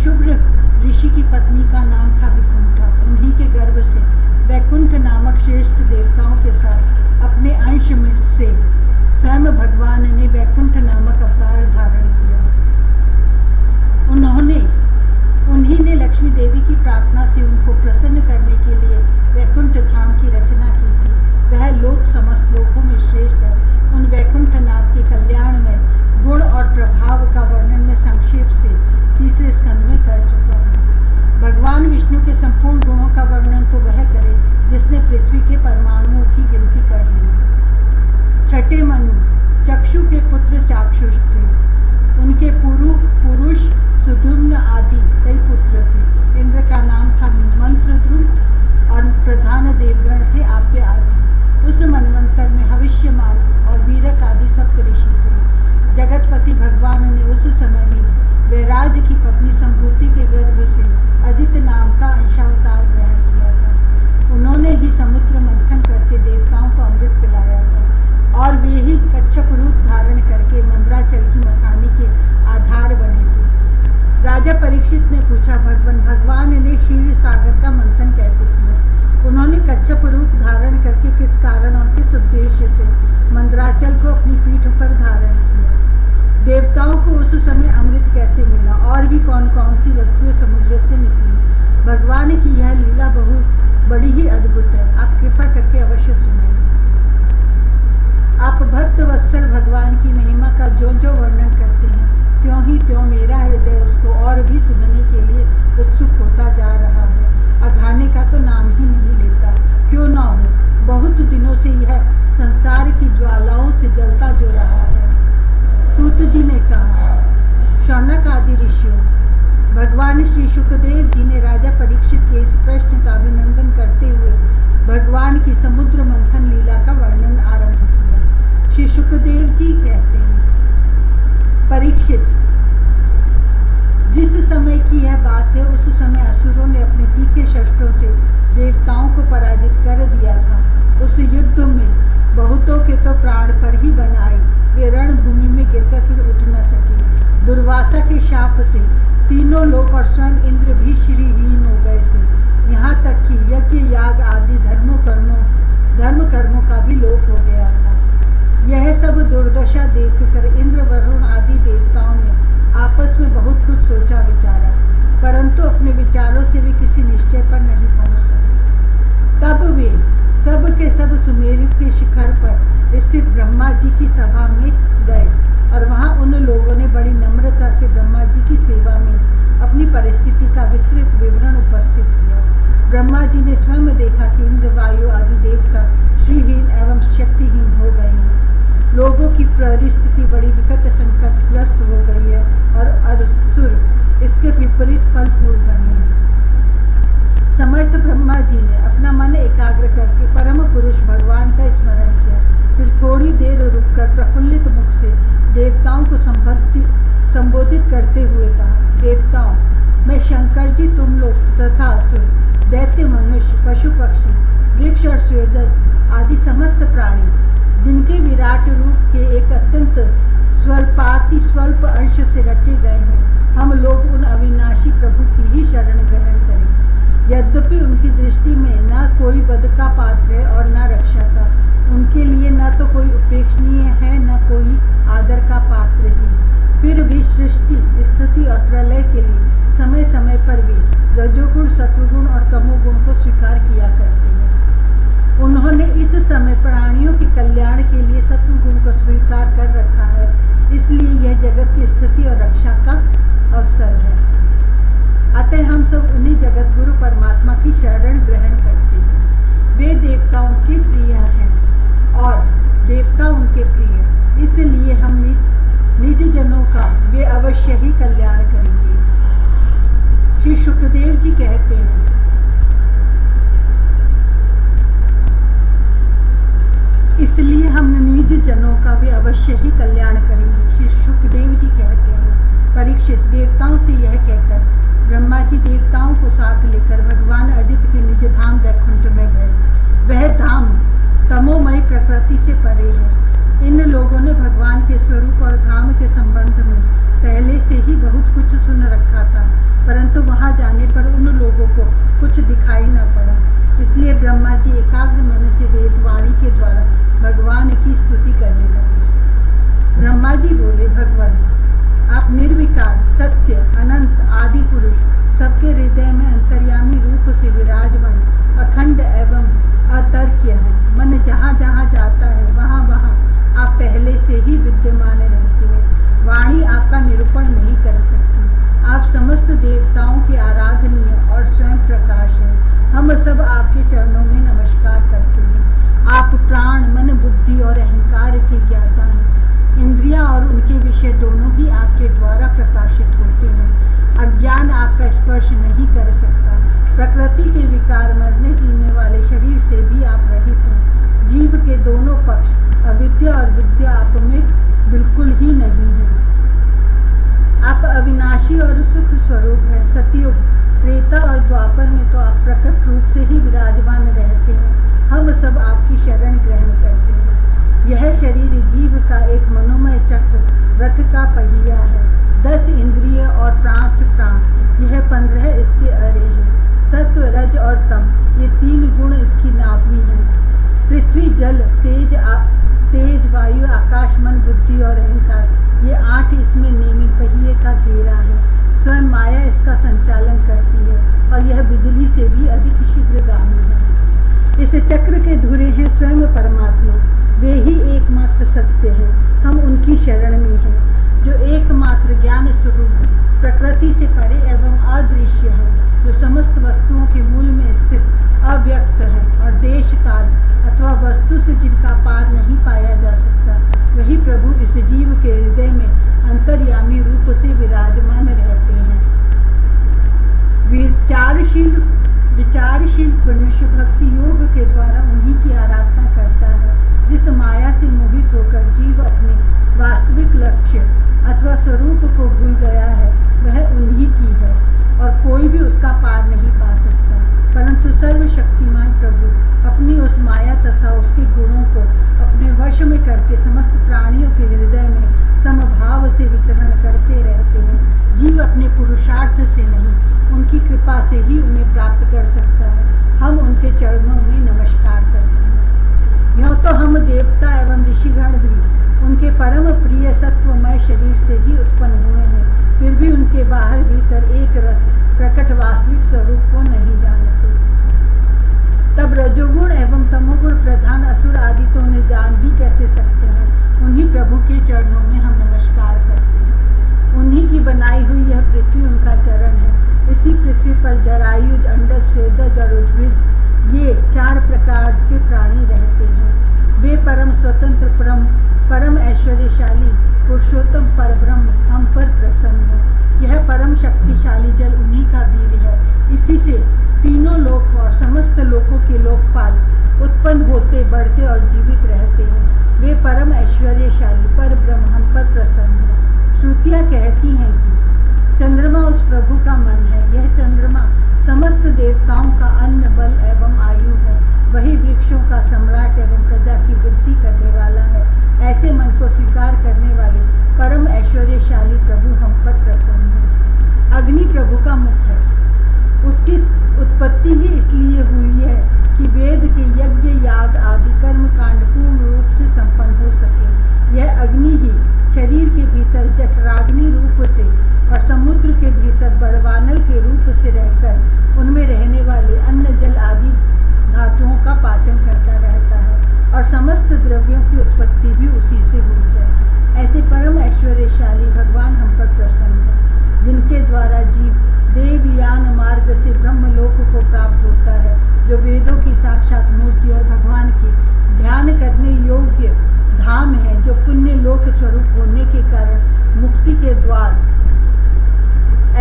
शुभ्र ऋषि की पत्नी का नाम था विकुंठा। उन्हीं के गर्भ से वैकुंठ नामक श्रेष्ठ देवताओं के साथ अपने अंश में से स्वयं भगवान ने वैकुंठ नामक अवतार धारण किया। उन्हीं ने लक्ष्मी देवी की प्रार्थना से उनको प्रसन्न करने के लिए वैकुंठ धाम की रचना की थी। वह लोक समस्त लोकों में श्रेष्ठ है। उन वैकुंठनाथ के कल्याण में गुण और प्रभाव का वर्णन में संक्षेप से तीसरे स्कंद में कर चुका हूँ। भगवान विष्णु के संपूर्ण गुणों का वर्णन तो वह करे जिसने पृथ्वी के परमाणुओं की गिनती कर ली। छठे मनु चक्षु के पुत्र चाक्षुष थे। उनके पुरुष सुधुम्न आदि कई पुत्र थे। इंद्र का नाम था मंत्रद्रुम और प्रधान देवगण थे आप्य आदि। उस मनवंतर में हविष्यमान और वीरक आदि सप्त ऋषि थे। जगतपति भगवान ने उस समय में वैराज की पत्नी संभूति के गर्भ से अजित नाम का अंशावतार ग्रहण किया था। उन्होंने ही समुद्र मंथन करके देवताओं को अमृत पिलाया था और वे ही कच्छप रूप धारण करके मंद्राचल की मथानी के आधार बने थे। राजा परीक्षित ने पूछा, भगवान ने क्षीर सागर का मंथन कैसे किया? उन्होंने कच्छप रूप धारण करके किस कारण और किस उद्देश्य से मंद्राचल को अपनी पीठ पर धारण किया? देवताओं को उस समय अमृत कैसे मिला और भी कौन कौन सी वस्तुएं समुद्र से निकली? भगवान की यह लीला बहुत बड़ी ही अद्भुत है। आप कृपा करके अवश्य सुनाइए। आप भक्त वत्सल भगवान की महिमा का जो जो वर्णन करते हैं त्यों ही त्यों मेरा हृदय उसको और भी सुनने के लिए उत्सुक होता जा रहा है। अघाने का तो नाम ही नहीं लेता। क्यों ना हो, बहुत दिनों से यह संसार की ज्वालाओं से जलता जो रहा है। सूत जी ने कहा, शौनक आदि ऋषियों, भगवान श्री शुकदेव जी ने राजा परीक्षित के इस प्रश्न का अभिनंदन करते हुए भगवान की समुद्र मंथन लीला का वर्णन आरंभ किया। श्री शुकदेव जी कहते हैं, परीक्षित, जिस समय की यह बात है उस समय असुरों ने अपने तीखे शस्त्रों से देवताओं को पराजित कर दिया था। उस युद्ध में बहुतों के तो प्राण पर ही बन आए। वे रणभूमि में गिरकर फिर उठ न सके। दुर्वासा के शाप से तीनों लोक और स्वयं इंद्र भी श्रीहीन हो गए थे। यहाँ तक कि यज्ञ याग आदि धर्म कर्मों का भी लोप हो गया था। यह सब दुर्दशा देखकर इंद्र वरुण आदि देवताओं ने आपस में बहुत कुछ सोचा विचारा, परंतु अपने विचारों से वे किसी निश्चय पर नहीं पहुंच सके। तब वे सब के सब सुमेरु के शिखर पर स्थित ब्रह्मा जी की सभा में गए और वहां उन लोगों ने बड़ी नम्रता से ब्रह्मा जी की सेवा में अपनी परिस्थिति का विस्तृत विवरण उपस्थित किया। ब्रह्मा जी ने स्वयं देखा कि इंद्र वायु आदि देवता श्रीहीन एवं शक्तिहीन हो गए हैं। लोगों की परिस्थिति बड़ी विकट संकटग्रस्त हो गई है और असुर इसके विपरीत फल फूल रहे हैं। समर्थ ब्रह्मा जी ने अपना मन एकाग्र करके परम पुरुष भगवान का स्मरण किया। फिर थोड़ी देर रुककर प्रफुल्लित मुख से देवताओं को संबोधित करते हुए कहा, देवताओं, मैं शंकर जी, तुम लोग तथा असुर, दैत्य, मनुष्य, पशु पक्षी, वृक्ष और स्वेदज आदि समस्त प्राणी, जिनके विराट रूप के एक अत्यंत स्वल्प अंश से रचे गए हैं, हम लोग उन अविनाशी प्रभु की ही शरण ग्रहण करें। यद्यपि उनकी दृष्टि में न कोई वध का पात्र है और न रक्षा का, उनके लिए न तो कोई उपेक्षणीय है न कोई आदर का पात्र ही, फिर भी सृष्टि, स्थिति और प्रलय के लिए समय समय पर वे रजोगुण, सत्वगुण और तमोगुण को स्वीकार किया करते हैं। उन्होंने इस समय प्राणियों के कल्याण के लिए सत्वगुण को स्वीकार कर रखा है, इसलिए यह जगत की स्थिति और रक्षा का अवसर है। अतः हम सब उन्हीं जगत गुरु परमात्मा की शरण ग्रहण करते हैं। वे देवताओं के प्रिय हैं और देवता उनके प्रिय, इसलिए हम निज जनों का वे अवश्य ही कल्याण करेंगे। श्री शुकदेव जी कहते हैं, इसलिए हम निज जनों का वे अवश्य ही कल्याण करेंगे। श्री शुकदेव जी कहते हैं, परीक्षित, देवताओं से यह कहकर ब्रह्मा जी देवताओं को साथ लेकर भगवान अजित के निज धाम वैकुंठ में गए। वह धाम तमोमयी प्रकृति से परे है। इन लोगों ने भगवान के स्वरूप और धाम के संबंध में पहले से ही बहुत कुछ सुन रखा था, परंतु ब्रह्मा जी एकाग्र मन से वेदवाणी के द्वारा भगवान की स्तुति करने लगे। ब्रह्मा जी बोले, भगवान आप निर्विकार, सत्य, अनंत, आदि पुरुष, सबके हृदय में अंतर्यामी रूप से विराजमान, अखंड एवं अतर्क्य है। मन जहाँ जहाँ जाता है वहाँ वहाँ आप पहले से ही विद्यमान रहते हैं। वाणी आपका निरूपण नहीं कर सकती। आप समस्त देवताओं के आराधनीय और स्वयं प्रकाश हैं। हम सब आपके चरणों में नमस्कार करते हैं। आप प्राण, मन, बुद्धि और अहंकार के ज्ञाता हैं। इंद्रियां और उनके विषय दोनों ही आपके द्वारा प्रकाशित होते हैं। अज्ञान आपका स्पर्श नहीं कर सकता। प्रकृति के विकार, मरने जीने वाले शरीर से भी आप रहित हैं। जीव के दोनों पक्ष, अविद्या और विद्या, आप में बिल्कुल ही नहीं है। आप अविनाशी और सुख स्वरूप है। सतयुग, त्रेता और द्वापर में तो आप प्रकट रूप से ही विराजमान रहते हैं। हम सब आपकी शरण ग्रहण करते हैं। यह शरीर जीव का एक मनोमय चक्र, रथ का पहिया है। 10 इंद्रिय और 5 प्राण, यह 15 इसके अरे हैं। सत्व, रज और तम, ये 3 गुण इसकी नाभि हैं। पृथ्वी, जल, तेज, वायु, आकाश, मन, बुद्धि और अहंकार, ये 8 इसमें नेमी पहिए का घेरा है। स्वयं माया इसका संचालन करती है और यह बिजली से भी अधिक शीघ्रगामी है। इस चक्र के धुरे हैं स्वयं परमात्मा। वे ही एकमात्र सत्य है। हम उनकी शरण में हैं, जो एकमात्र ज्ञान स्वरूप, प्रकृति से परे एवं अदृश्य है, जो समस्त वस्तुओं के मूल में स्थित अव्यक्त है और देश काल अथवा वस्तु से जिनका पार नहीं पाया जा सकता। वही प्रभु इस जीव के हृदय में अंतर्यामी रूप से विराजमान रहते हैं। विचारशील मनुष्य भक्ति योग के द्वारा उन्हीं की आराधना करता है। जिस माया से मोहित होकर जीव अपने वास्तविक लक्ष्य अथवा स्वरूप को भूल गया है, वह उन्हीं की है और कोई भी उसका पार नहीं पा सकता। परंतु सर्वशक्तिमान प्रभु अपनी उस माया तथा उसके गुणों को अपने वश में करके समस्त प्राणियों के हृदय में समभाव से विचरण करते रहते हैं। जीव अपने पुरुषार्थ से नहीं, उनकी कृपा से ही उन्हें प्राप्त कर सकता है। हम उनके चरणों में नमस्कार करते हैं। यूँ तो हम देवता एवं ऋषिगण भी उनके परम प्रिय सत्वमय शरीर से ही उत्पन्न हुए हैं, फिर भी उनके बाहर भीतर एक रस प्रकट वास्तविक स्वरूप को नहीं जानते। तब रजोगुण एवं तमोगुण प्रधान असुर आदि तो उन्हें जान ही कैसे सकते हैं। उन्हीं प्रभु के चरणों में हम नमस्कार करते हैं। उन्हीं की बनाई हुई यह पृथ्वी उनका चरण है। इसी पृथ्वी पर जरायुज, अंडज, स्वेदज और उद्भिज, ये 4 प्रकार के प्राणी रहते हैं। वे परम स्वतंत्र, परम ऐश्वर्यशाली, पुरुषोत्तम परब्रह्म हम पर प्रसन्न हो। यह परम शक्तिशाली जल उन्हीं का वीर है। इसी से तीनों लोक और समस्त लोकों के लोकपाल उत्पन्न होते, बढ़ते और जीवित रहते हैं। वे परम ऐश्वर्यशाली परब्रह्म हम पर प्रसन्न हो। श्रुतियाँ कहती हैं कि चंद्रमा उस प्रभु का मन है। यह चंद्रमा समस्त देवताओं का अन्न, बल एवं आयु है। वही वृक्षों का सम्राट एवं प्रजा की वृद्धि करने वाला है। ऐसे मन को स्वीकार करने वाले परम ऐश्वर्यशाली प्रभु हम पर प्रसन्न है। अग्नि प्रभु का मुख है। उसकी उत्पत्ति ही इसलिए हुई है कि वेद के यज्ञ, याग आदि कर्म कांड पूर्ण रूप से संपन्न हो सके। यह अग्नि ही शरीर के भीतर जठराग्नि रूप से और समुद्र के भीतर बड़वानल के रूप से रहकर उनमें रहने वाले अन्न, जल आदि धातुओं का पाचन करता रहता है और समस्त द्रव्यों की उत्पत्ति भी उसी से हुई है। ऐसे परम ऐश्वर्यशाली भगवान हम पर प्रसन्न है, जिनके द्वारा जीव देवयान मार्ग से ब्रह्मलोक को प्राप्त होता है, जो वेदों की साक्षात मूर्ति और भगवान की ध्यान करने योग्य धाम है, जो पुण्य लोक स्वरूप होने के कारण मुक्ति के द्वार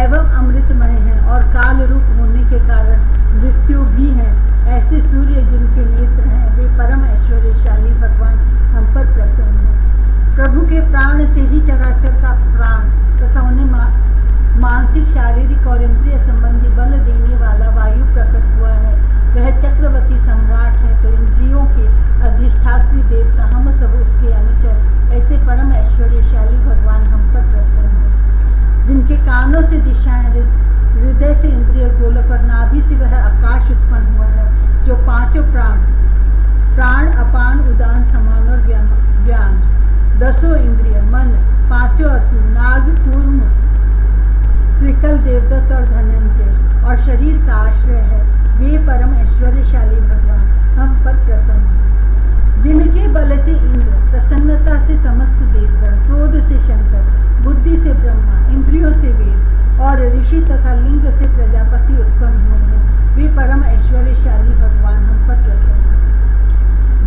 एवं अमृतमय है और काल रूप होने के कारण मृत्यु भी है। ऐसे सूर्य जिनके नेत्र हैं, वे परम ऐश्वर्यशाली भगवान हम पर प्रसन्न है। प्रभु के प्राण से ही चराचर का प्राण तथा उन्हें मानसिक, शारीरिक और इंद्रिय संबंधी बल देने वाला वायु प्रकट हुआ है। वह चक्रवर्ती सम्राट है, तो इंद्रियों के अधिष्ठात्री देवता हम सब उसके अनुचर। ऐसे परम ऐश्वर्यशाली भगवान हम पर प्रसन्न है। जिनके कानों से दिशाएं, हृदय से इंद्रिय गोलक और नाभि से वह आकाश उत्पन्न हुआ है। जो पांचों प्राण अपान उदान समान और ज्ञान, 10 इंद्रिय, मन, 5 असुर, नाग, कूर्म, त्रिकल, देवदत्त और धनंजय और शरीर का आश्रय है, वे परम ऐश्वर्यशाली भगवान हम पर प्रसन्न हैं। जिनके बल से इंद्र, प्रसन्नता से समस्त देवगण, क्रोध से शंकर, बुद्धि से ब्रह्मा, इंद्रियों से वेद और ऋषि तथा लिंग से प्रजापति उत्पन्न हुए हैं, वे परम ऐश्वर्यशाली भगवान हम पर प्रसन्न हैं।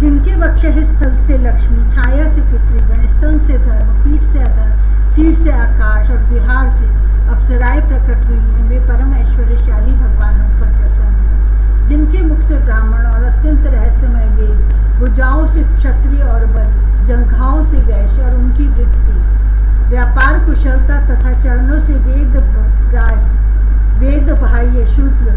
जिनके वक्षः स्थल से लक्ष्मी, छाया से पितृगण, स्तन से धर्म, पीठ से अधर्म, सिर से आकाश और बिहार से अप्सराएं प्रकट हुई हैं, वे परम ऐश्वर्यशाली भगवान हम पर प्रसन्न हैं। जिनके मुख से ब्राह्मण और अत्यंत रहस्यमय वेद, भुजाओं से क्षत्रिय और बल, जंघाओं से वैश्य और उनकी वृत्ति, व्यापार कुशलता तथा चरणों से वेद बाह्य शूद्र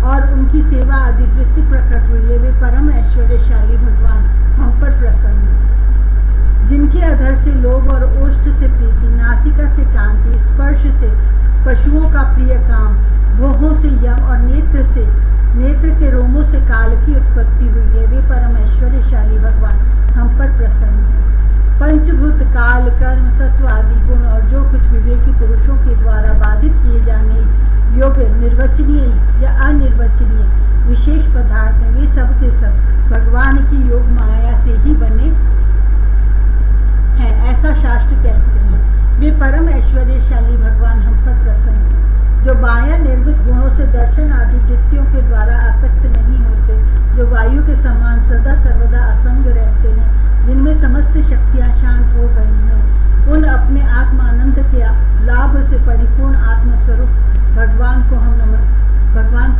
और उनकी सेवा आदि वृत्ति प्रकट हुई है, वे परम ऐश्वर्यशाली भगवान हम पर प्रसन्न हैं। जिनके अधर से लोभ और ओष्ठ से प्रीति, नासिका से कांति, स्पर्श से पशुओं का प्रिय काम, भोहों से यम और नेत्र के रोमों से काल की उत्पत्ति हुई है, वे परम ऐश्वर्यशाली भगवान हम पर प्रसन्न हैं। पंचभूत, काल, कर्म, सत्व आदि गुण और जो कुछ विवेकी पुरुषों के द्वारा बाधित किए जाने योग्य, निर्वचनीय या अनिर्वचनीय विशेष पदार्थ हैं, वे सब के सब भगवान की योग माया से ही बने हैं, ऐसा शास्त्र कहते हैं। वे परम ऐश्वर्यशाली भगवान हम पर प्रसन्न हैं। जो माया निर्मित गुणों से दर्शन आदि वृत्तियों के द्वारा आसक्त नहीं होते, जो वायु के समान सदा सर्वदा असंग रहते हैं, जिनमें समस्त शक्तियां शांत हो गई हैं, उन अपने आत्मानंद के लाभ से परिपूर्ण आत्मस्वरूप भगवान को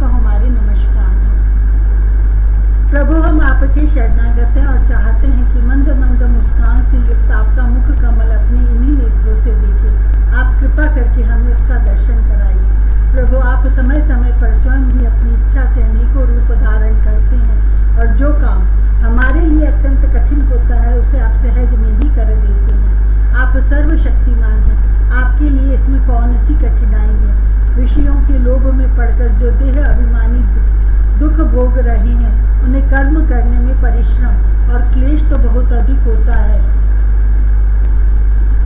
हमारे नमस्कार हैं। प्रभु, हम आपके शरणागत हैं और चाहते हैं कि मंद मंद मुस्कान से युक्त आपका मुख कमल अपने इन्हीं नेत्रों से देखें। आप कृपा करके हमें उसका दर्शन कराइए। प्रभु, आप समय समय पर स्वयं ही अपनी इच्छा से अनेकों रूप धारण करते हैं और जो काम हमारे लिए अत्यंत कठिन होता है उसे आप सहज में ही कर देते हैं। आप सर्वशक्तिमान हैं, आपके लिए इसमें कौन सी कठिनाई है। विषयों के लोभ में पड़कर जो देह अभिमानी दुख भोग रहे हैं, उन्हें कर्म करने में परिश्रम और क्लेश तो बहुत अधिक होता है,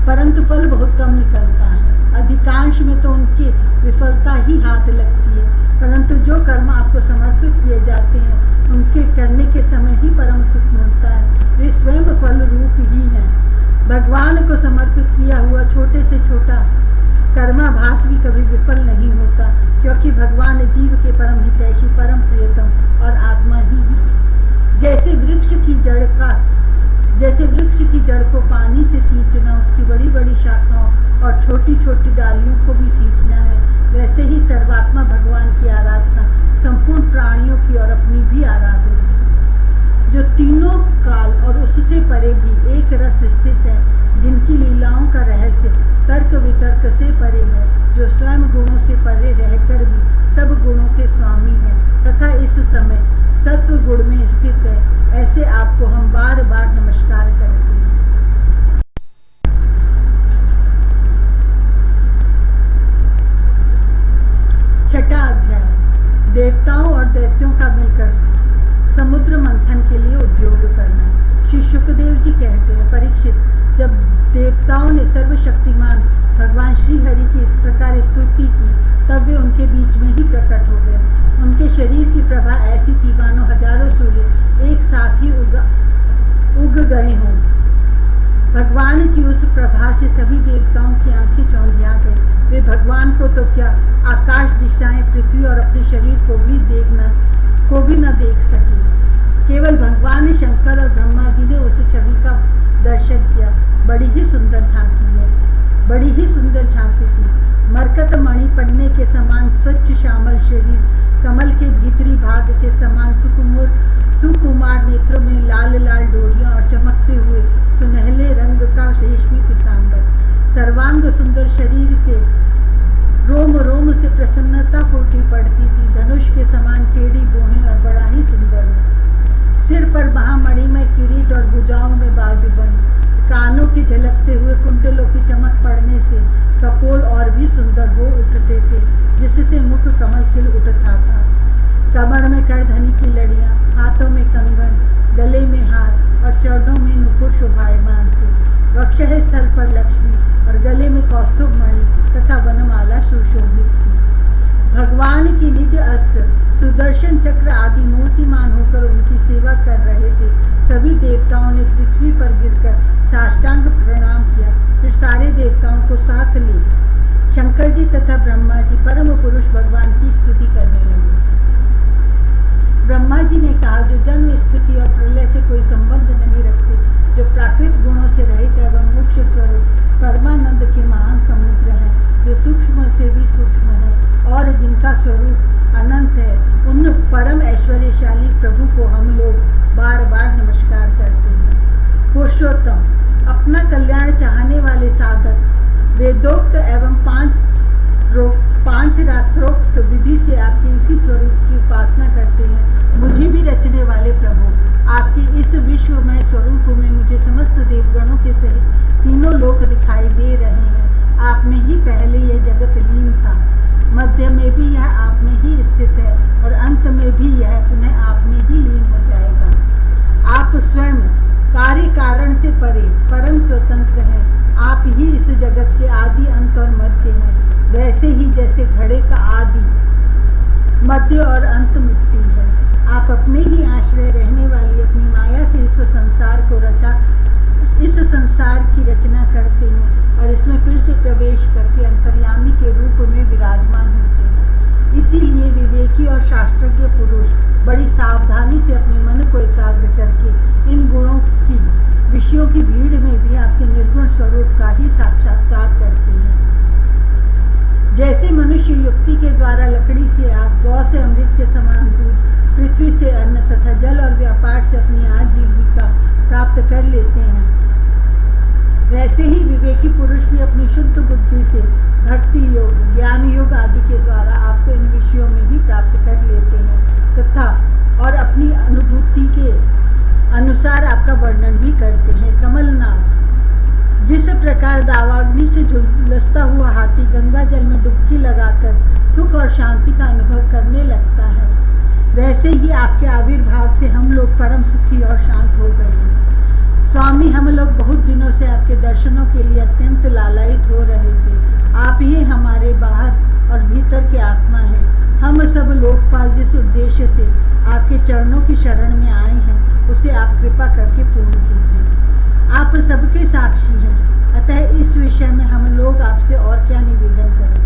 परंतु फल बहुत कम निकलता है। अधिकांश में तो उनकी विफलता ही हाथ लगती है, परंतु जो कर्म आपको समर्पित किए जाते हैं उनके करने के समय ही परम सुख मिलता है। वे स्वयं फल रूप ही हैं। भगवान को समर्पित किया हुआ छोटे से छोटा कर्माभास भी कभी विफल नहीं होता, क्योंकि भगवान जीव के परम हितैषी, परम प्रियतम और आत्मा ही है। जैसे वृक्ष की जड़ को पानी से सींचना उसकी बड़ी बड़ी शाखाओं और छोटी छोटी डालियों को भी सींचना है, वैसे ही सर्वात्मा भगवान की आराधना संपूर्ण प्राणियों की और अपनी भी आराधना है। जो तीनों काल और उससे परे भी एक रस स्थित है, जिनकी लीलाओं का रहस्य तर्क वितर्क से परे है, जो स्वयं गुणों से परे रहकर भी सब गुणों के स्वामी है तथा इस समय सत्व गुण में स्थित है, ऐसे आपको हम बार बार नमस्कार करते हैं। छठा अध्याय, देवताओं और दैत्यों का मिलकर समुद्र मंथन के लिए उद्योग करना। श्री सुखदेव जी कहते हैं, परीक्षित, जब देवताओं ने सर्वशक्तिमान भगवान श्री हरि की इस प्रकार स्तुति की, तब वे उनके बीच में ही प्रकट हो गए। उनके शरीर की प्रभा ऐसी थी मानो हजारों सूर्य एक साथ ही उग गए हों। भगवान की उस प्रभा से सभी देवताओं की आंखें चौंधिया गई। वे भगवान को तो क्या, आकाश, दिशाएं, पृथ्वी और अपने शरीर को भी न देख सके। केवल भगवान शंकर और ब्रह्मा जी ने उस छवि का दर्शन किया। बड़ी ही सुंदर झांकी थी। मरकत मणि पन्ने के समान स्वच्छ श्यामल शरीर, कमल के भीतरी भाग के समान सुकुमार नेत्रों में लाल लाल डोरियां और चमकते हुए सुनहले रंग का रेशमी पीतांबर, सर्वांग सुंदर शरीर के रोम रोम से प्रसन्नता फूटी पड़ती थी। धनुष के समान टेढ़ी बोहें और बड़ा ही सुंदर है। सिर पर महामणि में किरीट और भुजाओं में बाजूबंद, कानों की झलकते हुए कुंडलों की चमक पड़ने से कपोल और भी सुंदर हो उठते थे, जिससे मुख कमल खिल उठता था। कमर में करधनी की लड़ियां, हाथों में कंगन, गले में हार और चरणों में नुपुर शोभायमान थे। वक्षः स्थल पर लक्ष्मी और गले में कौस्तुभ मणि तथा वनमाला सुशोभित थी। भगवान की निज अस्त्र सुदर्शन चक्र आदि मूर्तिमान होकर उनकी सेवा कर रहे थे। सभी देवताओं ने पृथ्वी पर गिरकर साष्टांग प्रणाम किया। फिर सारे देवताओं को साथ ले शंकर जी तथा ब्रह्मा जी परम पुरुष भगवान की स्तुति करने लगे। ब्रह्मा जी ने कहा, जो जन्म, स्थिति और प्रलय से कोई संबंध नहीं रखते, जो प्राकृत गुणों से रहित एवं मोक्ष स्वरूप परमानंद के महान समुद्र हैं, जो सूक्ष्म से भी सूक्ष्म है और जिनका स्वरूप अनंत है, उन परम ऐश्वर्यशाली प्रभु को हम लोग बार बार नमस्कार करते हैं। पुरुषोत्तम, अपना कल्याण चाहने वाले साधक वेदोक्त एवं पांच रात्रोक्त विधि से आपके इसी स्वरूप की उपासना करते हैं। मुझे भी रचने वाले प्रभु, आपके इस विश्व में स्वरूप में मुझे समस्त देवगणों के सहित तीनों लोक दिखाई दे रहे हैं। आप में ही पहले यह जगत लीन था, मध्य में भी यह आप में ही स्थित है और अंत में भी यह पुनः आप में ही लीन हो जाएगा। आप स्वयं कार्य कारण से परे परम स्वतंत्र हैं। आप ही इस जगत के आदि, अंत और मध्य हैं। वैसे ही जैसे घड़े का आदि, मध्य और अंत मिट्टी है, आप अपने ही आश्रय रहने वाली अपनी माया से इस संसार की रचना करते हैं और इसमें फिर से प्रवेश करके अंतर्यामी के रूप में विराजमान होते हैं। इसीलिए विवेकी और शास्त्रज्ञ पुरुष बड़ी सावधानी से अपने मन को एकाग्र करके इन गुणों की, विषयों की भीड़ में भी आपके निर्गुण स्वरूप का ही साक्षात्कार करते हैं। जैसे मनुष्य युक्ति के द्वारा लकड़ी से आग, गौ से अमृत के समान दूध, पृथ्वी से अन्न तथा जल और व्यापार से अपनी आजीविका प्राप्त कर लेते हैं, वैसे ही विवेकी पुरुष भी अपनी शुद्ध बुद्धि से भक्ति योग, ज्ञान योग आदि के द्वारा आपको इन विषयों में ही प्राप्त कर लेते हैं तथा और अपनी अनुभूति के अनुसार आपका वर्णन भी करते हैं। कमलनाथ, जिस प्रकार दावाग्नि से झुलसता हुआ हाथी गंगा जल में डुबकी लगाकर सुख और शांति का अनुभव करने लगता है, वैसे ही आपके आविर्भाव से हम लोग परम सुखी और शांत हो गए हैं। स्वामी, हम लोग बहुत दिनों से आपके दर्शनों के लिए अत्यंत लालायित हो रहे थे। आप ही हमारे बाहर और भीतर के आत्मा हैं। हम सब लोकपाल जिस उद्देश्य से आपके चरणों की शरण में आए हैं, उसे आप कृपा करके पूर्ण कीजिए। आप सबके साक्षी हैं, अतः इस विषय में हम लोग आपसे और क्या निवेदन करें।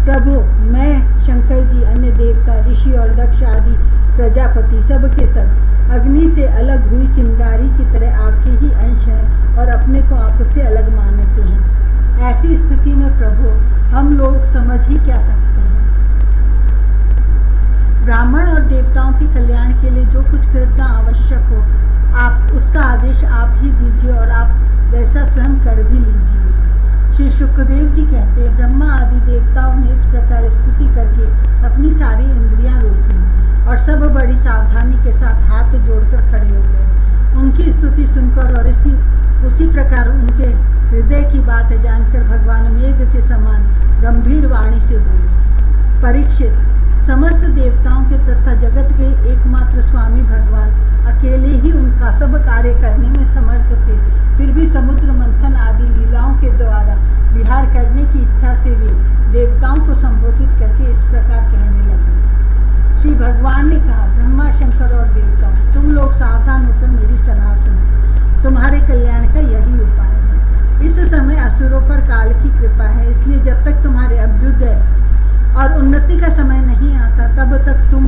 प्रभु, मैं, शंकर जी, अन्य देवता, ऋषि और दक्ष आदि प्रजापति सब के सब अग्नि से अलग हुई चिंगारी की तरह आपके ही अंश हैं और अपने को आपसे अलग मानते हैं। ऐसी स्थिति में प्रभु, हम लोग समझ ही क्या सकते हैं। ब्राह्मण और देवताओं के कल्याण के लिए जो कुछ करना आवश्यक हो, आप उसका आदेश आप ही दीजिए और आप वैसा स्वयं कर भी लीजिए। श्री शुक्रदेव जी कहते हैं, ब्रह्मा आदि देवताओं ने इस प्रकार स्तुति करके अपनी सारी इंद्रियां रोक ली और सब बड़ी सावधानी के साथ हाथ जोड़कर खड़े हो गए। उनकी स्तुति सुनकर और उसी प्रकार उनके हृदय की बात जानकर भगवान मेघ के समान गंभीर वाणी से बोले, परीक्षित, समस्त देवताओं के तथा जगत के एकमात्र स्वामी भगवान अकेले ही उनका सब कार्य करने में समर्थ थे। फिर भी समुद्र मंथन आदि लीलाओं के द्वारा विहार करने की इच्छा से वे देवताओं को संबोधित करके इस प्रकार कहने लगे। श्री भगवान ने कहा, ब्रह्मा, शंकर और देवताओं, तुम लोग सावधान होकर मेरी सलाह सुनो। तुम्हारे कल्याण का यही उपाय है। इस समय असुरों पर काल की कृपा है, इसलिए जब तक तुम्हारे अभ्युदय और उन्नति का समय नहीं आता, तब तक तुम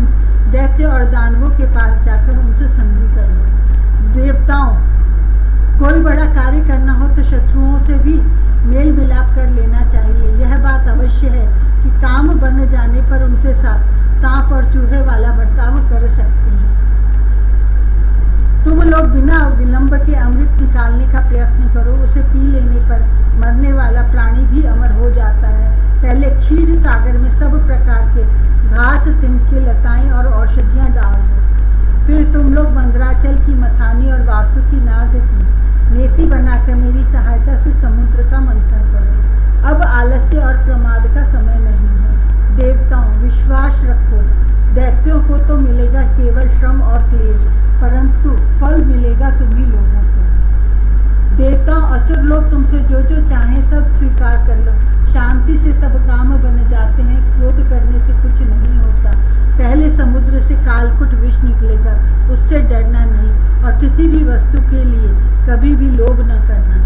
दैत्य और दानवों के पास जाकर उनसे संधि करो। देवताओं, कोई बड़ा कार्य करना हो तो शत्रुओं से भी मेल मिलाप कर लेना चाहिए। यह बात अवश्य है कि काम बन जाने पर उनके साथ सांप और चूहे वाला बर्ताव कर सकते हैं। तुम लोग बिना विलंब के अमृत निकालने का प्रयत्न करो। उसे पी लेने पर मरने वाला प्राणी भी अमर हो जाता है। पहले क्षीर सागर में सब प्रकार के घास, तिनके, लताएं और औषधियां डाल दो। फिर तुम लोग मंदराचल की मथानी और वासुकी नाग की नेति बनाकर मेरी सहायता से समुद्र का मंथन करो। अब आलस्य और प्रमाद का समय नहीं है। देवताओं, विश्वास रखो। दैत्यों को तो असुर लोग तुमसे जो जो चाहें सब स्वीकार कर लो, शांति से सब काम बन जाते हैं, क्रोध करने से कुछ नहीं होता। पहले समुद्र से कालकुट विष निकलेगा, उससे डरना नहीं, और किसी भी वस्तु के लिए कभी भी लोभ न करना।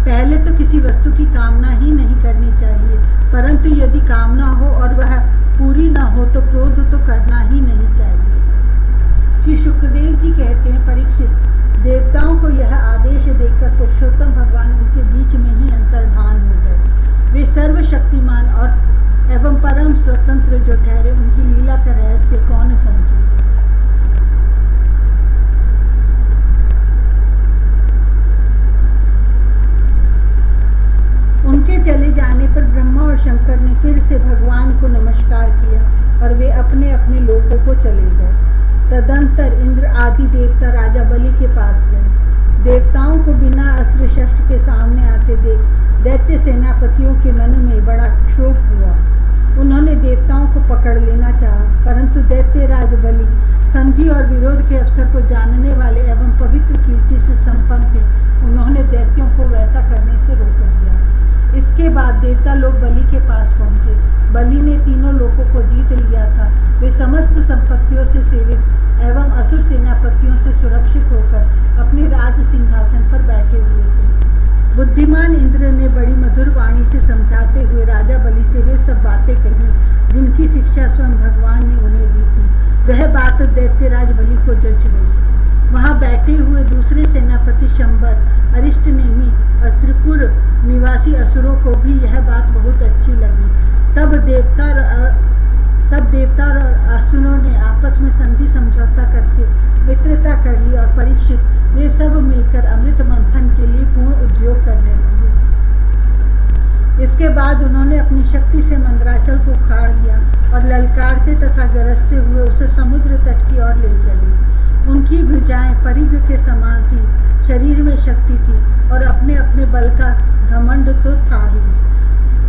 पहले तो किसी वस्तु की कामना ही नहीं करनी चाहिए, परंतु यदि कामना हो और वह पूरी न हो तो क्रोध तो करना ही नहीं चाहिए। श्री शुकदेव जी कहते हैं, परीक्षित, देवताओं को यह आदेश देकर पुरुषोत्तम भगवान उनके बीच में ही अंतर्धान हो गए। वे सर्वशक्तिमान और एवं परम स्वतंत्र जो ठहरे, उनकी लीला का रहस्य कौन समझे। उनके चले जाने पर ब्रह्मा और शंकर ने फिर से भगवान को नमस्कार किया और वे अपने अपने लोकों को चले गए। तदंतर इंद्र आदि देवता राजा बलि के पास गए। देवताओं को बिना अस्त्र शस्त्र के सामने आते देख दैत्य सेनापतियों के मन में बड़ा क्षोभ हुआ। उन्होंने देवताओं को पकड़ लेना चाहा, परंतु दैत्यराज बलि संधि और विरोध के अवसर को जानने वाले एवं पवित्र कीर्ति से संपन्न थे। उन्होंने दैत्यों को वैसा करने से रोक दिया। इसके बाद देवता लोग बलि के पास पहुंचे। बलि ने तीनों लोकों को जीत लिया था। वे समस्त संपत्तियों से सेवित एवं असुर सेनापतियों से सुरक्षित होकर अपने राज सिंहासन पर बैठे हुए थे। बुद्धिमान इंद्र ने बड़ी मधुर वाणी से समझाते हुए राजा बलि से वे सब बातें कही जिनकी शिक्षा स्वयं भगवान ने उन्हें दी थी। वह बात दैत्यराज बलि को जच गई। वहां बैठे हुए दूसरे सेनापति शंबर, अरिष्टनेमी और त्रिपुर निवासी असुरों को भी यह बात बहुत अच्छी लगी। तब देवता और असुरों ने आपस में संधि समझौता करके मित्रता कर ली और परीक्षित, वे सब मिलकर अमृत मंथन के लिए पूर्ण उद्योग करने लगे। इसके बाद उन्होंने अपनी शक्ति से मंदराचल को उखाड़ लिया और ललकारते तथा गरजते हुए उसे समुद्र तट की ओर ले चले। उनकी भुजाएं परिघ के समान थी, शरीर में शक्ति थी और अपने अपने बल का घमंड तो था ही,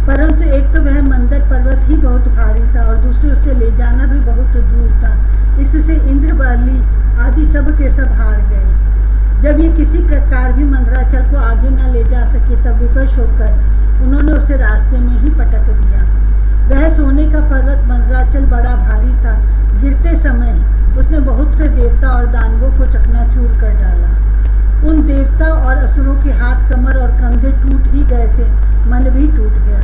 परंतु एक तो वह मंदर पर्वत ही बहुत भारी था और दूसरे उसे ले जाना भी बहुत दूर था। इससे इंद्र, बलि आदि सब के सब हार गए। जब ये किसी प्रकार भी मंदराचल को आगे न ले जा सके तब विवश होकर उन्होंने उसे रास्ते में ही पटक दिया। वह सोने का पर्वत मंदराचल बड़ा भारी था। गिरते समय उसने बहुत से देवता और दानवों को चकनाचूर कर डाला। उन देवता और असुरों के हाथ, कमर और कंधे टूट ही गए थे, मन भी टूट गया।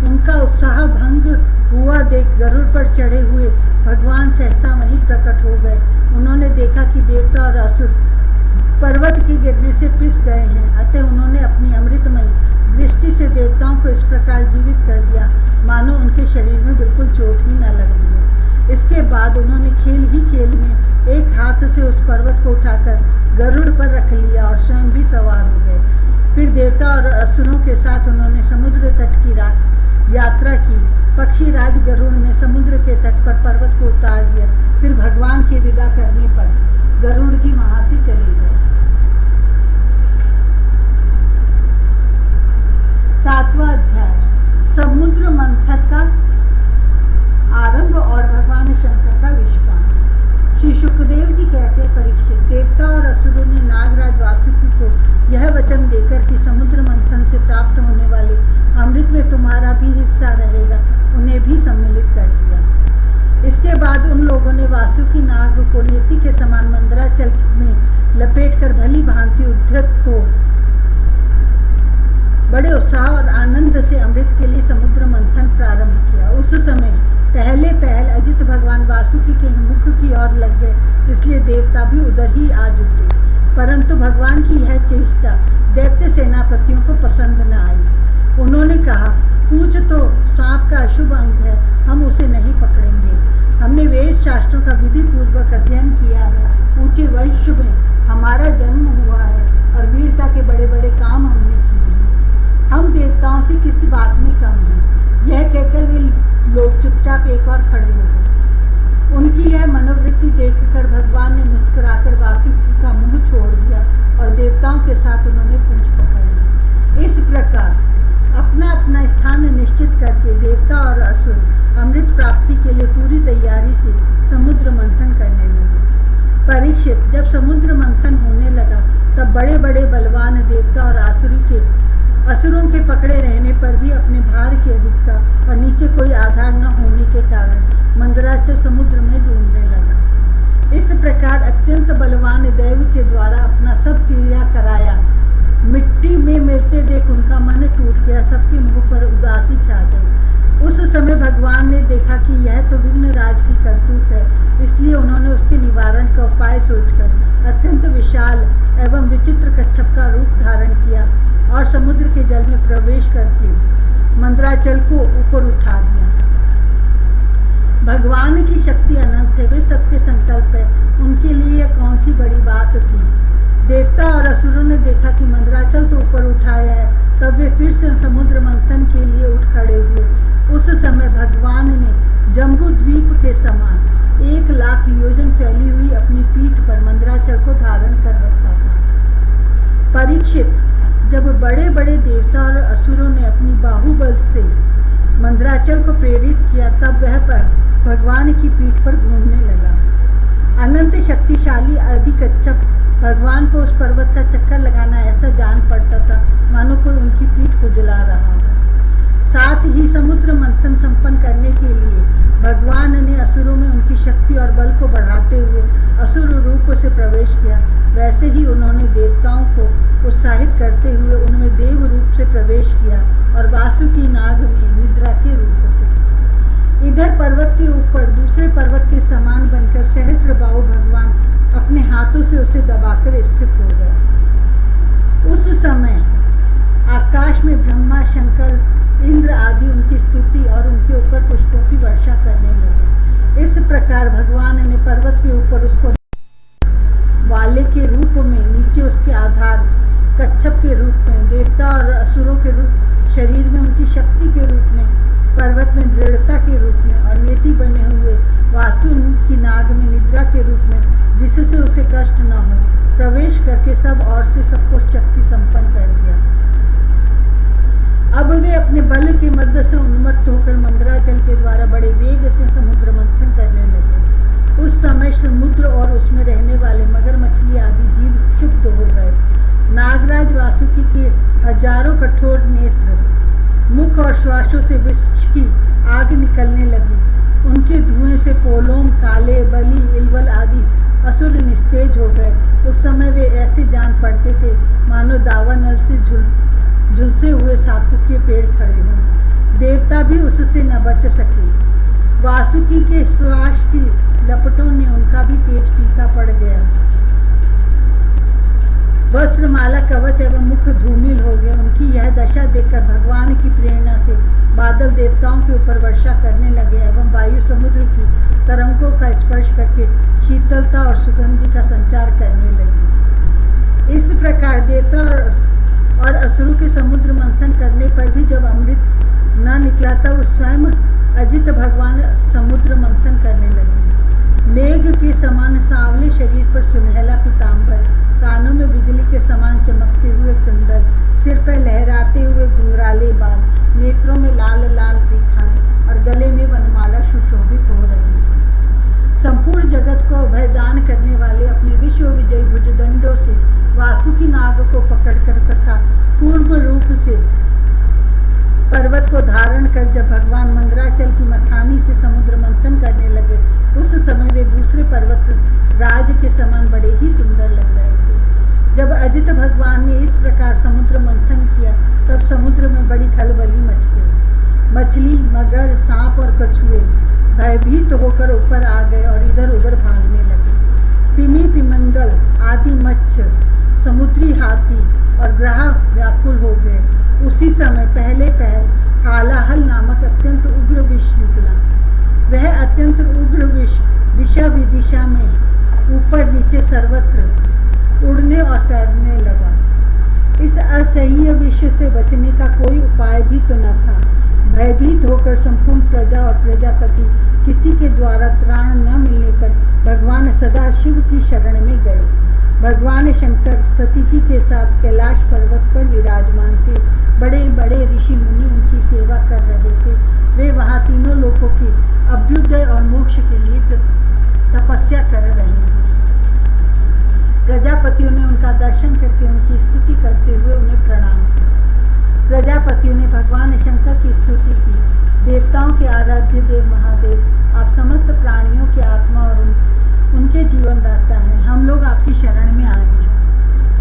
उनका उत्साह भंग हुआ देख गरुड़ पर चढ़े हुए भगवान सहसा वहीं प्रकट हो गए। उन्होंने देखा कि देवता और असुर पर्वत के गिरने से पिस गए हैं, अतः उन्होंने अपनी अमृतमयी दृष्टि से देवताओं को इस प्रकार जीवित कर दिया मानो उनके शरीर में बिल्कुल चोट ही न लगी हो। इसके बाद उन्होंने खेल ही खेल में एक हाथ से उस पर्वत को उठाकर गरुड़ पर रख लिया और स्वयं भी सवार हो गए। फिर देवता और असुरों के साथ उन्होंने समुद्र तट की यात्रा की। पक्षी राज गरुड़ ने समुद्र के तट पर पर्वत को उतार दिया। फिर भगवान के विदा करने पर गरुड़ जी वहां से चले गए। 7वां अध्याय, समुद्र मंथन का आरंभ और भगवान शंकर का विषपान। श्री शुकदेव जी कहते हैं, परीक्षित, देवता और असुरों ने नागराज वासुकी को यह वचन देकर कि समुद्र मंथन से प्राप्त होने वाले अमृत में तुम्हारा भी हिस्सा रहेगा, उन्हें भी सम्मिलित कर दिया। इसके बाद उन लोगों ने वासुकी नाग को नेति के समान मंदराचल में लपेटकर भली भांति उद्धत तो बड़े उत्साह और आनंद से अमृत के लिए समुद्र मंथन प्रारंभ किया। उस समय पहले अजित भगवान वासुकी के मुख की ओर लग गए, इसलिए देवता भी उधर ही आ जुटे। परंतु भगवान की यह चेष्टा दैत्य सेनापतियों को पसंद न आई। उन्होंने कहा, पूछ तो सांप का अशुभ अंग है, हम उसे नहीं पकड़ेंगे। हमने वेद शास्त्रों का विधि पूर्वक अध्ययन किया है, ऊंचे वंश में हमारा जन्म हुआ है और वीरता के बड़े बड़े काम हमने किए हैं। हम देवताओं से किसी बात में कम हैं। यह कहकर वे लोग चुपचाप एक और खड़े हो गए। उनकी यह मनोवृत्ति देखकर भगवान ने मुस्कुराकर वासुकी का मुंह छोड़ दिया और देवताओं के साथ उन्होंने पूंछ पकड़ ली। इस प्रकार अपना अपना स्थान निश्चित करके देवता और असुर अमृत प्राप्ति के लिए पूरी तैयारी से समुद्र मंथन करने लगे। परीक्षित, जब समुद्र मंथन होने लगा तब बड़े बड़े बलवान देवता और असुरों के पकड़े रहने पर भी अपने भार की अधिकता और नीचे कोई आधार न होने के कारण मंदराचल समुद्र में डूबने लगा। इस प्रकार अत्यंत बलवान दैव के द्वारा अपना सब क्रिया कराया मिट्टी में मिलते देख उनका मन टूट गया, सबके मुंह पर उदासी छा गई। उस समय भगवान ने देखा कि यह तो विघ्नराज की करतूत है, इसलिए उन्होंने उसके निवारण का उपाय सोचकर अत्यंत विशाल एवं विचित्र कच्छप का रूप धारण किया और समुद्र के जल में प्रवेश करके मंदराचल को ऊपर उठा दिया। भगवान की शक्ति अनंत है, वे सत्य संकल्प है, उनके लिए यह कौन सी बड़ी बात थी। देवता और असुरों ने देखा कि मंदराचल तो ऊपर उठाया है, तब वे फिर से समुद्र मंथन के लिए उठ खड़े हुए। उस समय भगवान ने जम्बू द्वीप के समान 1,00,000 योजन फैली हुई अपनी पीठ पर मंदराचल को धारण कर रखा था। परीक्षित, जब बड़े बड़े देवता और असुरों ने अपनी बाहुबल से मंदराचल को प्रेरित किया, तब वह भगवान की पीठ पर घूमने लगा। अनंत शक्तिशाली आदि कच्छप भगवान को उस पर्वत का चक्कर लगाना ऐसा जान पड़ता था मानो कोई उनकी पीठ को जला रहा हो। साथ ही समुद्र मंथन संपन्न करने के लिए भगवान ने असुरों में उनकी शक्ति और बल को बढ़ाते हुए असुर रूप से प्रवेश किया। वैसे ही उन्होंने देवताओं को उत्साहित करते हुए उनमें देव रूप से प्रवेश किया और वासुकी नाग में निद्रा के रूप से। इधर पर्वत के ऊपर दूसरे पर्वत के समान बनकर सहस्र बाहु भगवान अपने हाथों से उसे दबाकर स्थित हो गए। उस समय आकाश में ब्रह्मा, शंकर, इंद्र आदि उनकी स्तुति और उनके ऊपर पुष्पों की वर्षा करने लगे। इस प्रकार भगवान ने पर्वत के ऊपर उसको वाले के रूप में, नीचे उसके आधार कच्छप के रूप में, देवता और असुरों के रूप शरीर में उनकी शक्ति के रूप में, पर्वत में दृढ़ता के रूप में और नेति बने हुए वासु की नाग में निद्रा के रूप में, जिससे उसे कष्ट न हो, प्रवेश करके सब ओर से सबको शक्ति संपन्न कर दिया। अब वे अपने बल के मध्य से उन्मत्त होकर मंदराचल के द्वारा बड़े वेग से समुद्र मंथन करने लगे। उस समय समुद्र और उसमें रहने वाले मगर, मछली आदि जीव क्षुब्ध हो गए। नागराज वासुकी के हजारों कठोर नेत्र, मुख और श्वासों से विष की आग निकलने लगी। उनके धुएं से पोलोम, काले, बलि, इलवल आदि असुर निस्तेज हो गए। उस समय वे ऐसे जान पड़ते थे मानो दावानल से झुलसे हुए साखू के पेड़ खड़े हों। देवता भी उससे न बच सके। वासुकी के श्वास की लपटों ने उनका भी तेज फीका पड़ गया। वस्त्रमाला, कवच एवं मुख धूमिल हो गए। उनकी यह दशा देखकर भगवान की प्रेरणा से बादल देवताओं के ऊपर वर्षा करने लगे एवं वायु समुद्र की तरंगों का स्पर्श करके शीतलता और सुगंधि का संचार करने लगी। इस प्रकार देवता और असुरों के समुद्र मंथन करने पर भी जब अमृत न निकला तब स्वयं अजित भगवान समुद्र मंथन करने लगे। मेघ के समान सांवले शरीर पर सुनहला पीताम्बर, कानों में बिजली के समान चमकते हुए कुंडल, सिर पर लहराते हुए घुंघराले बाल, नेत्रों में लाल लाल रेखाएं और गले में वनमाला सुशोभित हो रही है। संपूर्ण जगत को अभयदान करने वाले अपने विश्व विजयी भुजदंडों से वासुकी नाग को पकड़कर तथा पूर्व रूप से पर्वत को धारण कर जब भगवान मंदराचल की मथानी से समुद्र मंथन करने लगे, उस समय वे दूसरे पर्वत राज के समान बड़े ही सुंदर लग रहे थे। जब अजित भगवान ने इस प्रकार समुद्र मंथन किया तब समुद्र में बड़ी खलबली मच गई। मछली, मगर, सांप और कछुए भयभीत होकर ऊपर आ गए और इधर उधर भागने लगे। तिमी, तिमंडल आदि मत्स्य, समुद्री हाथी और ग्रह व्याकुल हो गए। उसी समय पहले पहल हालाहल नामक अत्यंत उग्र विष निकला। वह अत्यंत उग्र विष दिशा विदिशा में ऊपर नीचे सर्वत्र उड़ने और फैलने लगा। इस असह्य विष से बचने का कोई उपाय भी तो न था। भयभीत होकर संपूर्ण प्रजा और प्रजापति किसी के द्वारा त्राण न मिलने पर भगवान सदा शिव की शरण में गए। भगवान शंकर सतीजी के साथ कैलाश पर्वत पर विराजमान थे। बड़े बड़े ऋषि मुनि उनकी सेवा कर रहे थे। वे वहाँ तीनों लोगों की अभ्युदय और मोक्ष के लिए तपस्या कर रहे थे। दर्शन करके उनकी स्तुति करते हुए उन्हें प्रणाम किया। प्रजापतियों ने भगवान शंकर की स्तुति की। देवताओं के आराध्य देव महादेव, आप समस्त प्राणियों की आत्मा और उनके जीवन दाता हैं। हम लोग आपकी शरण में आए हैं।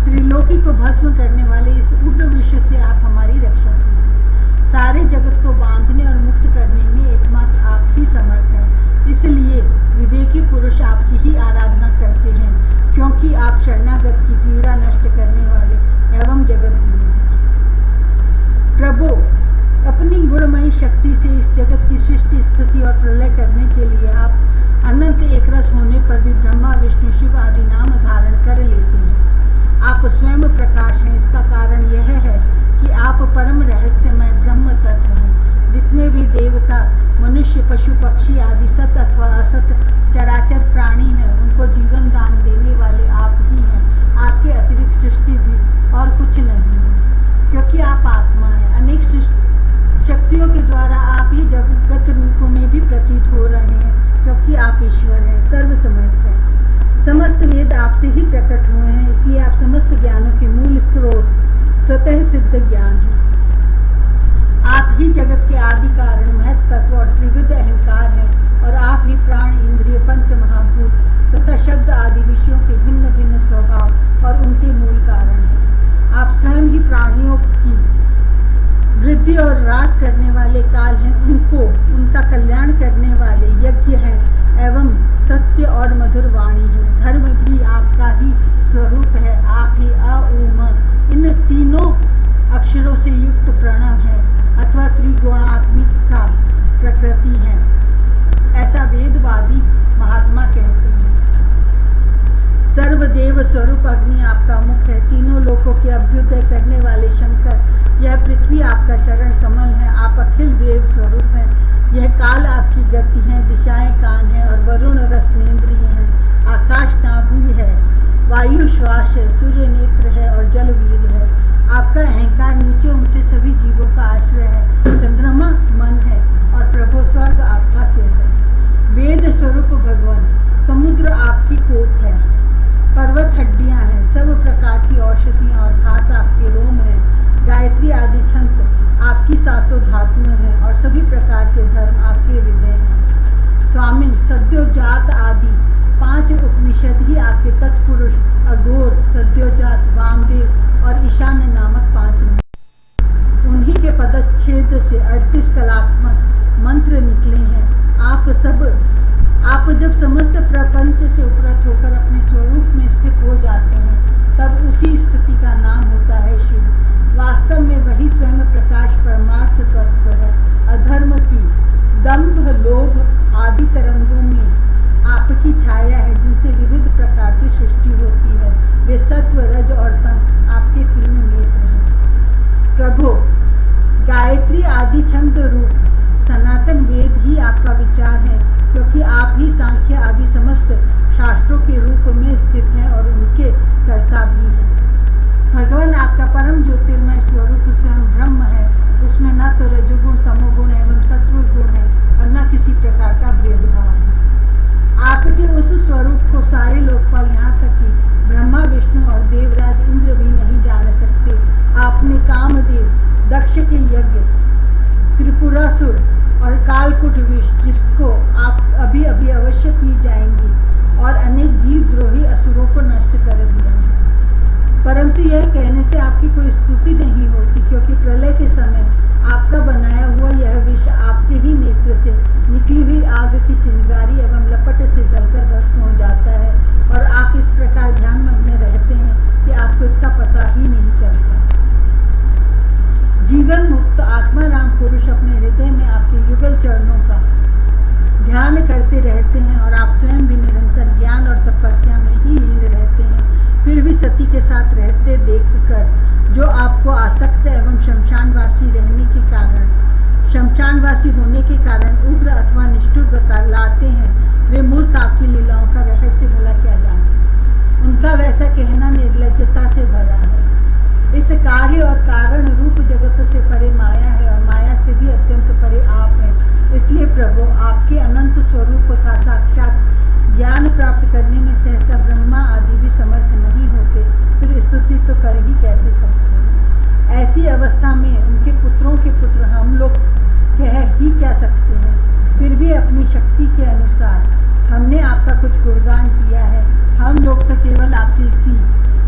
त्रिलोकी को भस्म करने वाले इस उग्र विश्व से आप हमारी रक्षा कीजिए। सारे जगत को बांधने और मुक्त करने में एकमात्र आप ही समर्थ हैं। इसलिए विवेकी पुरुष आपकी ही आराधना करते हैं, क्योंकि आप शरणागत की पीड़ा नष्ट करने वाले एवं जगत गुरु हैं। प्रभु, अपनी गुणमयी शक्ति से इस जगत की सृष्टि, स्थिति और प्रलय करने के लिए आप अनंत एकरस होने पर भी ब्रह्मा, विष्णु, शिव आदि नाम धारण कर लेते हैं। आप स्वयं प्रकाश हैं। इसका कारण यह है कि आप परम रहस्यमय ब्रह्म तत्व हैं। जितने भी देवता, मनुष्य, पशु, पक्षी आदि सत अथवा असत चराचर प्राणी हैं, उनको जीवन दान देने वाले आप ही हैं। आपके अतिरिक्त सृष्टि भी और कुछ नहीं है, क्योंकि आप आत्मा हैं। अनेक शक्तियों के द्वारा आप ही जगत रूपों में भी प्रतीत हो रहे हैं, क्योंकि आप ईश्वर हैं, सर्वसमर्थ हैं। समस्त वेद आपसे ही प्रकट हुए हैं, इसलिए आप समस्त ज्ञानों के मूल स्रोत, स्वतः सिद्ध ज्ञान हैं। आप ही जगत के आदि कारण, महत् तत्व और त्रिविध अहंकार हैं, और आप ही प्राण, इंद्रिय, पंच महाभूत तथा शब्द आदि विषयों के भिन्न भिन्न स्वभाव और उनके मूल कारण हैं। आप स्वयं ही प्राणियों की वृद्धि और ह्रास करने वाले काल हैं, उनका कल्याण करने वाले यज्ञ हैं एवं सत्य और मधुर वाणी है। धर्म भी आपका ही स्वरूप है। आप ही अ, उ, म इन तीनों अक्षरों से युक्त प्रणव है अथवा त्रिगुणात्मिका प्रकृति है, ऐसा वेदवादी महात्मा कहते हैं। सर्वदेव स्वरूप अग्नि आपका मुख है। तीनों लोकों के अभ्युदय करने वाले शंकर, यह पृथ्वी आपका चरण कमल है। आप अखिल देव स्वरूप हैं। यह काल आपकी गति है। दिशाएं कान है और वरुण रसनेन्द्रिय हैं। आकाश नाभि है, वायु श्वास है, सूर्य नेत्र है और जल वीर है। आपका अहंकार नीचे ऊंचे सभी जीवों का आश्रय है। चंद्रमा मन है और प्रभु स्वर्ग आपका सिर है। वेद स्वरूप भगवान, समुद्र आपकी कोख है। पर्वत हड्डियां हैं। सब प्रकार की औषधियां और घास आपके रोम है। गायत्री आदि छंद आपकी सातों धातुएं हैं और सभी प्रकार के धर्म आपके हृदय हैं। स्वामी, सद्योजात आदि 5 उपनिषद ही आपके तत्पुरुष, अघोर, सद्योजात, वामदेव और ईशान्य नामक 5 उन्हीं के पदच्छेद से 38 कलात्मक मंत्र निकले हैं। आप जब समस्त प्रपंच से उपरत होकर अपने स्वरूप में स्थित हो जाते हैं, तब उसी स्थिति का नाम होता है शिव। वास्तव में वही स्वयं प्रकाश परमार्थ तत्व है। अधर्म की दंभ, लोभ आदि तरंगों में आपकी छाया है, जिनसे विविध प्रकार की सृष्टि होती है। वे सत्व, रज और तम आपके 3 नेत्र हैं। प्रभु, गायत्री आदि छंद रूप सनातन वेद ही आपका विचार है, क्योंकि आप ही सांख्य आदि समस्त शास्त्रों के रूप में स्थित हैं और उनके कर्ता भी हैं। भगवान, आपका परम ज्योतिर्मय स्वरूप स्वयं ब्रह्म है। उसमें न तो रजोगुण, तमोगुण एवं सत्व गुण है और न किसी प्रकार का भेदभाव है। आपके उस स्वरूप को सारे लोकपाल, यहाँ तक कि ब्रह्मा, विष्णु और देवराज इंद्र भी नहीं जान सकते। आपने कामदेव, दक्ष के यज्ञ, त्रिपुरासुर और कालकूट विष, जिसको आप अभी अभी अवश्य पी जाएंगी, और अनेक जीवद्रोही असुरों को नष्ट कर दिया है। परंतु यह कहने से आपकी कोई स्तुति नहीं होती, क्योंकि प्रलय के समय आपका बनाया हुआ यह विष आपके ही नेत्र से निकली हुई आग की चिंगारी एवं लपट से जलकर भस्म हो जाता है, और आप इस प्रकार ध्यानमग्न रहते हैं कि आपको इसका पता ही नहीं चलता। जीवन मुक्त आत्मा राम पुरुष अपने हृदय में आपके युगल चरणों का ध्यान करते रहते हैं, और आप स्वयं भी निरंतर ज्ञान और तपस्या में ही लीन रहते हैं। फिर भी सती के साथ रहते देखकर जो आपको आसक्त एवं शमशानवासी रहने के कारण, शमशानवासी होने के कारण उग्र अथवा निष्ठुर बतलाते हैं, वे मूर्ख आपकी लीलाओं का रहस्य भला क्या जानते। उनका वैसा कहना निर्लज्जता से भरा है। इस कार्य और कारण रूप जगत से परे माया है, और माया से भी अत्यंत परे आप हैं। इसलिए प्रभु, आपके अनंत स्वरूप का साक्षात ज्ञान प्राप्त करने में सहसा ब्रह्मा आदि भी समर्थ नहीं होते। फिर स्तुति तो शक्ति के अनुसार हमने आपका कुछ गुणगान किया है। हम लोग तो केवल आपके इसी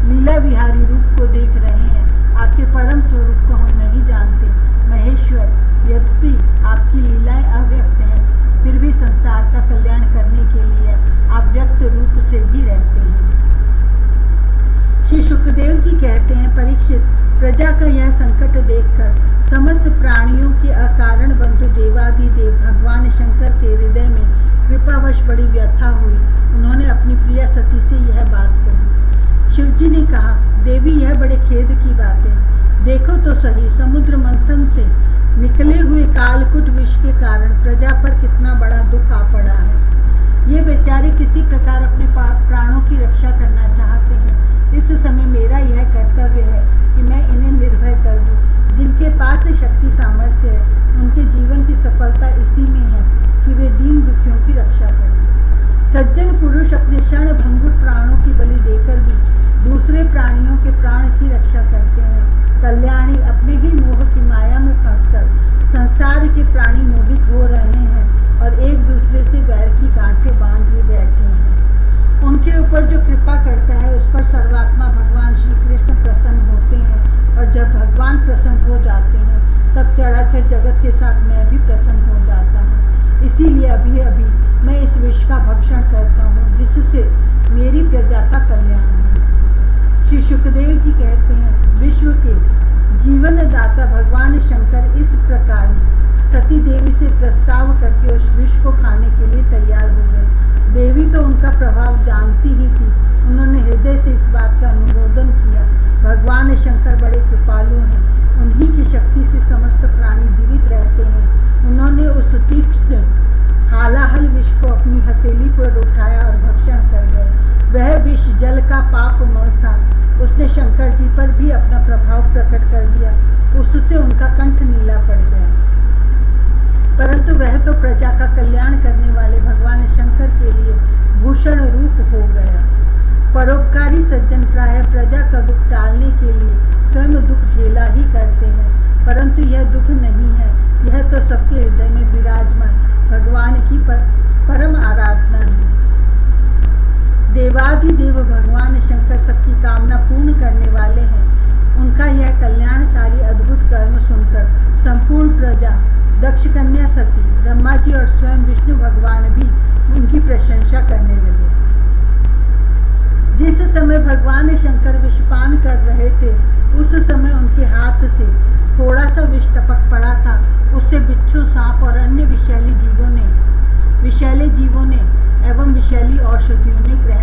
लीला विहारी रूप को देख रहे हैं, आपके परम स्वरूप को हम नहीं जानते। महेश्वर, यद्यपि आपकी लीलाएं अव्यक्त हैं, फिर भी संसार का कल्याण करने के लिए आप व्यक्त रूप से भी रहते हैं। श्री सुखदेव जी कहते हैं, परीक्षित, प्रजा का यह संकट देखकर समस्त प्राणियों के अकारण बंधु देवाधिदेव भगवान शंकर के हृदय में कृपावश बड़ी व्यथा हुई। उन्होंने अपनी प्रिय सती से यह बात कही। शिवजी ने कहा, देवी, यह बड़े खेद की बात है। देखो तो सही, समुद्र मंथन से निकले हुए कालकूट विष के कारण प्रजा पर कितना बड़ा दुख आ पड़ा है। ये बेचारे किसी प्रकार अपने प्राणों की रक्षा करना चाहते हैं। इस समय मेरा यह कर्तव्य है कि मैं इन्हें निर्भय कर दूं। जिनके पास शक्ति सामर्थ्य है, उनके जीवन की सफलता इसी में है कि वे दीन दुखियों की रक्षा करें। सज्जन पुरुष अपने क्षण भंगुर प्राणों की बलि देकर भी दूसरे प्राणियों के प्राण की रक्षा करते हैं। कल्याणी अपने ही मोह की माया में फंसकर संसार के प्राणी मोहित हो रहे हैं और एक दूसरे से वैर की गांठें बांधे बैठे हैं। उनके ऊपर जो कृपा करता है, उस पर सर्वात्मा भगवान श्री कृष्ण प्रसन्न होते हैं, और जब भगवान प्रसन्न हो जाते हैं तब चराचर जगत के साथ मैं भी प्रसन्न हो जाता हूँ। इसीलिए अभी अभी मैं इस विष का भक्षण करता हूँ, जिससे मेरी प्रजा का कल्याण हो। श्री सुखदेव जी कहते हैं, विश्व के जीवन दाता भगवान शंकर इस प्रकार सती देवी से प्रस्ताव करके उस विष को खाने के लिए तैयार हो गए। देवी तो उनका प्रभाव जानती ही थी। उन्होंने हृदय से इस बात का अनुमोदन किया। भगवान शंकर बड़े कृपालु हैं, उन्हीं की शक्ति से समस्त प्राणी जीवित रहते हैं। उन्होंने उस तीक्ष्ण हालाहल विष को अपनी हथेली पर उठाया और भक्षण कर गए। वह विष जल का पाप मल था। उसने शंकर जी पर भी अपना प्रभाव प्रकट कर दिया। उससे उनका कंठ नीला पड़ गया। परंतु वह तो प्रजा का कल्याण करने वाले भगवान शंकर के लिए भूषण रूप हो गया। परोपकारी सज्जन प्रायः प्रजा का दुख टालने के लिए स्वयं दुख झेला ही करते हैं, परंतु यह दुख नहीं है। यह तो सबके हृदय में विराजमान भगवान की परम आराधना है। देवाधिदेव भगवान शंकर सबकी कामना पूर्ण करने वाले हैं। उनका यह कल्याणकारी अद्भुत कर्म सुनकर संपूर्ण प्रजा, दक्ष कन्या सती, ब्रह्मा जी और स्वयं विष्णु भगवान भी उनकी प्रशंसा करने लगे। जिस समय भगवान शंकर विषपान कर रहे थे, उस समय उनके हाथ से थोड़ा सा विष टपक पड़ा था। उससे बिच्छू, सांप और अन्य विषैले जीवों ने एवं विषैली औषधियों ने ग्रहण